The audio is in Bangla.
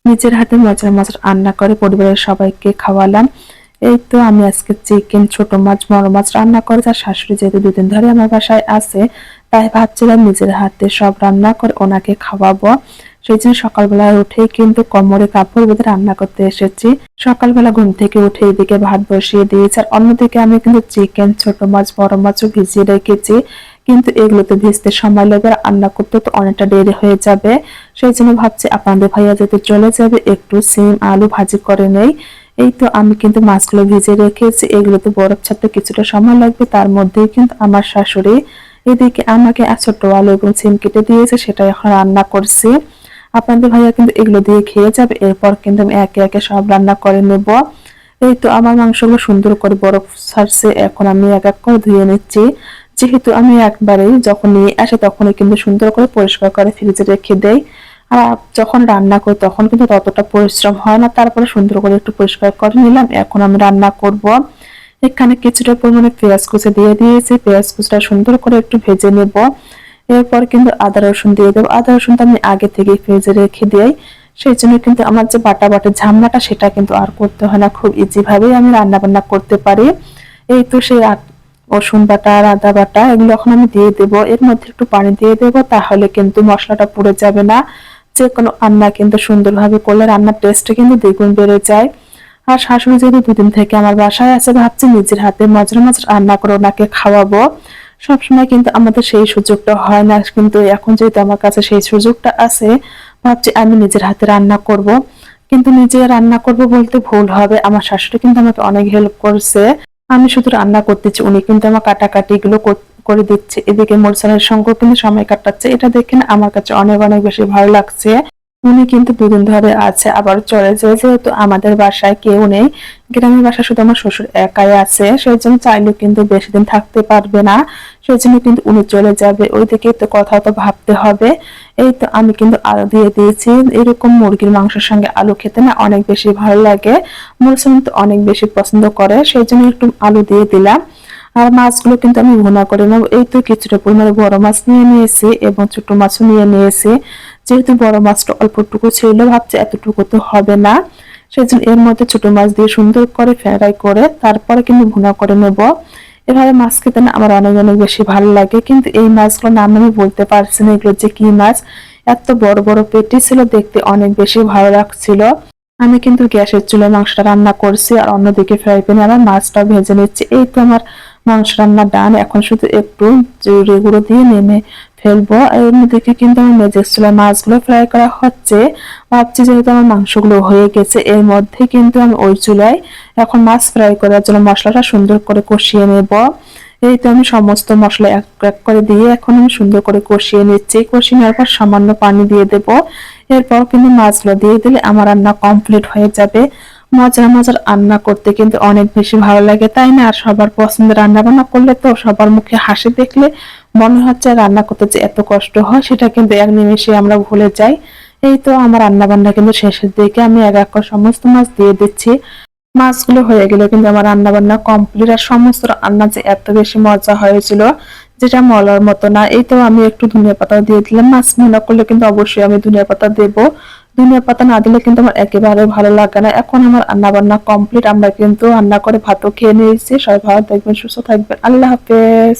নিজের হাতে মজার মজার রান্না করে পরিবারের সবাইকে খাওয়ালাম। এই তো আমি আজকে চিকেন, ছোট মাছ, বড় মাছ রান্না করে, তার শাশুড়ি যেহেতু 2 দিন ধরে আমার বাসায় আছে, তাই ভাবছিলাম নিজের হাতে সব রান্না করে ওনাকে খাওয়াবো। সেই জন্য সকালবেলা উঠেই কিন্তু কোমরে কাপড় বেঁধে রান্না করতে এসেছি। সকালবেলা ঘুম থেকে উঠে এদিকে ভাত বসিয়ে দিয়েছি, আর অন্যদিকে আমি কিন্তু চিকেন, ছোট মাছ, বড় মাছও ভিজিয়ে রেখেছি। কিন্তু এগুলো তো ভিজতে সময় লাগবে, আর রান্না করতে তো অনেকটা দেরি হয়ে যাবে। সেই জন্য ভাবছি আপনাদের ভাইয়া যেহেতু চলে যাবে, একটু সিম আলু ভাজি করে নেই। এই তো আমি কিন্তু মাছগুলো ভিজে রেখেছি, এগুলো তো বরফ ছাড়তে কিছুটা সময় লাগবে। তার মধ্যেই কিন্তু আমার শাশুড়ি এদিকে আমাকে ছোট আলু এবং সিম কেটে দিয়েছে, সেটা এখন রান্না করছি। আপনাদের ভাইয়া কিন্তু এগুলো দিয়ে খেয়ে যাবে, এরপর কিন্তু আমি একে একে সব রান্না করে নেব। এই তো আমার মাংসগুলো সুন্দর করে বরফ ছাড়ছে, এখন আমি এক এক করে ধুয়ে নিচ্ছি। যেহেতু আমি একবারেই যখন নিয়ে আসে তখনই কিন্তু সুন্দর করে পরিষ্কার করে ফ্রিজে রেখে দেই। আর যখন রান্না করি তখন কিন্তু ততটা পরিশ্রম হয় না, তারপরে সুন্দর করে একটু পরিষ্কার করে নিলাম। এখন আমি রান্না করব। এখানে কিছুটা পরিমাণে পেঁয়াজ কুচি দিয়ে দিয়েছি, পেঁয়াজ কুচিটা সুন্দর করে একটু ভেজে নেব। এরপর কিন্তু আদা রসুন দিয়ে দেবো। আদা রসুনটা আমি আগে থেকে ফ্রিজে রেখে দিই, সেই জন্য কিন্তু আমার যে বাটা ঝামেলাটা সেটা কিন্তু আর করতে হয় না, খুব ইজি ভাবেই আমি রান্না বান্না করতে পারি। এই তো সেই রসুন বাটা আর আদা বাটা এগুলো এখন আমি দিয়ে দেবো। এর মধ্যে একটু পানি দিয়ে দেবো, তাহলে কিন্তু মশলাটা পুড়ে যাবে না। যে কোনো রান্না কিন্তু সুন্দরভাবে করলে রান্নার টেস্টটা কিন্তু দ্বিগুণ বেড়ে যায়। আর শাশুড়ি যেহেতু 2 দিন থেকে আমার বাসায় আছে, ভাবছি নিজের হাতে মজার মজার রান্না করে ওনাকে খাওয়াবো। সবসময় কিন্তু আমাদের সেই সুযোগটা হয় না, কিন্তু এখন যেহেতু আমার কাছে সেই সুযোগটা আছে, ভাবছি আমি নিজের হাতে রান্না করব। কিন্তু নিজে রান্না করব বলতে ভুল হবে, আমার শাশুড়ি কিন্তু আমাকে অনেক হেল্প করছে। আমি শুধু রান্না করতেছি, উনি কিন্তু আমার কাটাকাটি গুলো করে দিচ্ছে, এদিকে মরিচালের সঙ্গে কিন্তু সময় কাটাচ্ছে। এটা দেখে না আমার কাছে অনেক অনেক বেশি ভালো লাগছে। উনি কিন্তু 2 দিন ধরে আছে, আবার চলে যায়, যেহেতু আমাদের বাসায় কেউ নেই। গ্রামের বাসায় শুধু আমার শ্বশুর একাই আছে, সেই জন্য চাইলেও কিন্তু বেশি দিন থাকতে পারবে না। সেই জন্য কিন্তু উনি চলে যাবে, ওইদিকে তো কথা তো ভাবতে হবে। এই তো আমি কিন্তু আলু দিয়ে দিয়েছি। এরকম মুরগির মাংসের সঙ্গে আলু খেতে না অনেক বেশি ভালো লাগে, মুসলিম তো অনেক বেশি পছন্দ করে, সেই জন্য একটু আলু দিয়ে দিলাম। আর মাছগুলো কিন্তু আমি ভুনা করে নেব। এই তো কিছুটা পরিমাণে বড় মাছ নিয়ে নিয়েছি এবং ছোট মাছও নিয়ে নিয়েছি। যেহেতু বড় মাছটা অল্পটুকু ছিল, ভাবছি এতটুকু তো হবে না, সেজন্য এর মধ্যে ছোট মাছ দিয়ে সুন্দর করে ফ্রাই করে তারপরে কিন্তু ভুনা করে নেব। এভাবে মাছ খেতে না আমার অনেক অনেক বেশি ভালো লাগে, কিন্তু এই মাছগুলোর নাম আমি বলতে পারছি না, এগুলো যে কি মাছ। এত বড় বড় পেটি ছিল, দেখতে অনেক বেশি ভালো লাগছিল। আমি কিন্তু গ্যাসের চুলায় মাংসটা রান্না করছি, আর অন্যদিকে ফ্রাই প্যানে আমার মাছটা ভেজে নিচ্ছি। এই তো আমার মাংস রান্না ডান, এখন শুধু একটু জিরে গুঁড়ো দিয়ে নেমে ফেলবো। আর অন্যদিকে কিন্তু আমার মেজের চুলায় মাছগুলো ফ্রাই করা হচ্ছে। ভাবছি যেহেতু আমার মাংসগুলো হয়ে গেছে, এর মধ্যে কিন্তু আমি ওই চুলায় এখন মাছ ফ্রাই করার জন্য মশলাটা সুন্দর করে কষিয়ে নেব। এই তো আমি সমস্ত মশলা এক এক করে দিয়ে এখন আমি সুন্দর করে কষিয়ে নিচ্ছি। কষিয়ে নেওয়ার পর সামান্য পানি দিয়ে দেব। এরপর কিন্তু মাছগুলো দিয়ে দিলে আমার রান্না কমপ্লিট হয়ে যাবে। মজার মজার রান্না করতে কিন্তু অনেক বেশি ভালো লাগে, তাই না? আর সবার পছন্দের রান্না বান্না করলে তো সবার মুখে হাসি দেখলে মনে হচ্ছে রান্না করতে যে এত কষ্ট হয় সেটা কিন্তু এক নিমেষে আমরা ভুলে যাই। এই তো আমার রান্না বান্না কিন্তু শেষের দিকে আমি এক এক করে সমস্ত মাছ দিয়ে দিচ্ছি। মাছগুলো হয়ে গেলে কিন্তু আমার রান্না বান্না কমপ্লিট। আর সমস্ত রান্না যে এত বেশি মজা হয়েছিল, যেটা বলার মতো না। এই তো আমি একটু ধনিয়া পাতা দিয়ে দিলাম, মাছ ভুনা করলে কিন্তু অবশ্যই আমি ধনিয়া পাতা দেবো। ধনিয়া পাতা না দিলে কিন্তু আমার একেবারে ভালো লাগে না। এখন আমার রান্না বান্না কমপ্লিট, আমরা কিন্তু রান্না করে ভাতও খেয়ে নিয়েছি। সবাই ভালো থাকবেন, সুস্থ থাকবেন, আল্লাহ হাফেজ।